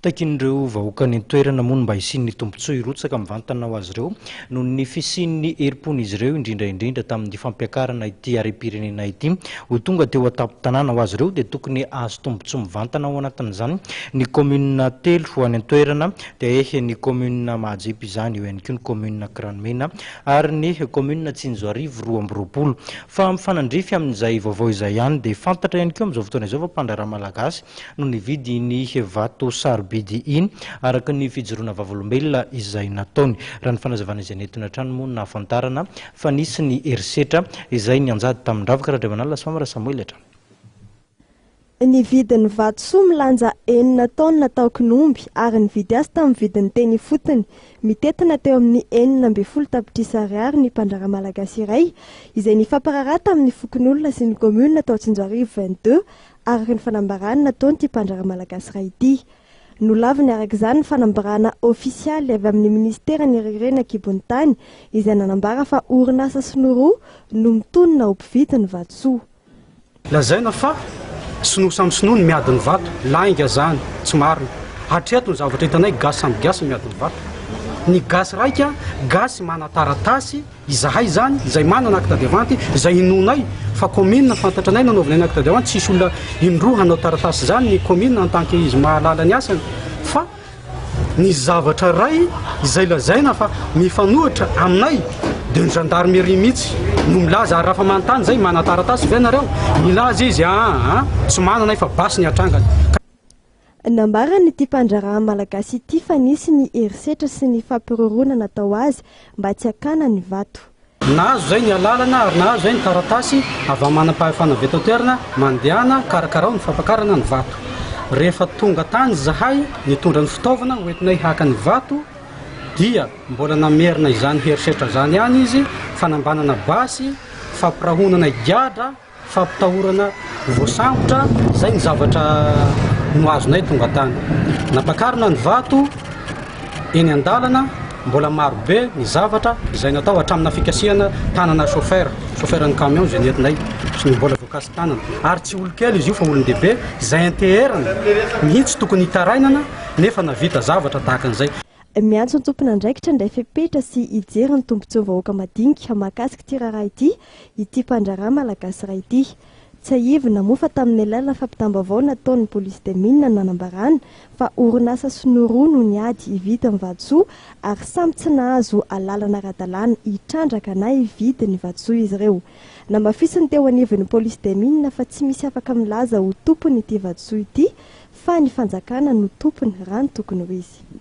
takin'ireo vahoaka ny toerana moa mba hisian'ny tombontsoa irotsaka mivantana ho azy ireo no ny fisian'ny heripon'izy ireo indrindra tamin'ny fampiakarana ity harem-pirenena ity ho tonga teo atapo-tanàna ho azy ireo dia tokony azo tombontsoa mivantana ao anatin'izany ny commune telo ho any an-toerana dia ny commune Mahajepy izany eo ihany koa ny commune Kranomena ary ny commune Tsinjoarivo roa amby roapolo fa mifanandrify amin'izay vaovao izay ihany dia fantatra ihany koa amin'izao fotoana izao fa mpandrahraha malagasy no nividy ny vato bidy iny araka ny fijoroana vavolombelona izay nataony raha ny fanazavana izay nentiny hatrany moa na Fantarana fa nisy ny herisetra izay ny anjady tamin'ny dravaka raha Andriamanala Samara Samuel hatra nividy ny vatosoa milanja 9 taona tao Kinomby ary nividy azy tamin'ny vidiny teny fotony mitetina teo amin'ny 9.20 tapitrisa ariary ny mpandrahraha malagasy iray izay nifampararaha tamin'ny fokon'olona sy ny commune tao Tsinjoarivo 22 araka ny fanambarana nataony ity mpandrahraha malagasy iray ity nolaviny araka izany ny fanambarana ofisialy avy amin'ny ministera ny rirena kibony tany izay nanambara fa orinasa sinoroa no mitonona ho mpividy ny vatosoa. Lazaina fa sinoa samy sinoa ny miady ny vato lainga zany tsy marina hatreto ny zavatra hitanay gasy samby gasy miady ny vato ny gasy raika gasy mana taratasy izahay zany izay manana acte de vente izay inonay fa commune fantatra anay nanaovanay acte de vente tsisy olona indroa hanao taratasy zany ny commune en tant que izy mahalala ny asany fa ny zavatra ray izay lazaina fa mifanohitra aminay de ny gendarmerie mihitsy no milaza ary rafa manontany zay mana taratasy ve nareo milaza izy tsy mananay fa basy ny atrangany. Nambarany ity mpandrahraha malagasy ity fa nisy ny herisetra sy ny fampiroroana natao azy mba tsy hakana ny vato. Nahazo zay ny alalana ary nahazo zay ny taratasy avy manam-pahefana vetotoerana mandehana karakarao ny fampakarana ny vato. Rehefa tonga tany zahay nitondra ny fitaovana hoentinay haka ny vato dia mbola namerina izany herisetra zany ihany izy fanambanana basy fampirahonana giadra fampitahorana voasambotra zay ny zavatra no azonay tonga tany nampakarina ny vato eny an-dalana mbola marobe ny zavatra izay natao hatramina fikasiana tanana chauffeur ny camion izay nentinay sy ny mbola voakasy tanana ary tsy olokely izy io fa olon-dehibe izay anteherana mihitsy tokony hitarainana nefa navita zavatra tahaka an'izay. Miantso ny tompona andraikitra indray fepetra sy hijery ny tombontsoa vahoaka madinika mahakasika ity raharaha ity mpandrahraha malagasy iray ity. Tsy aivina moa tamin'ny alala fampitambavao nataony police de mine nanambarana fa orinasa sinoroa no niady hividy ny vatosoa ary samy tsy nahazo alalana ara-dalàna hitrandraka na hividy ny vatosoa izy ireo. Namafisiny teo anivon'ny police de mine fa tsy misy afaka milaza ho tompony ity vatosoa ity fa ny fanjakana no tompony raha ny tokony ho izy.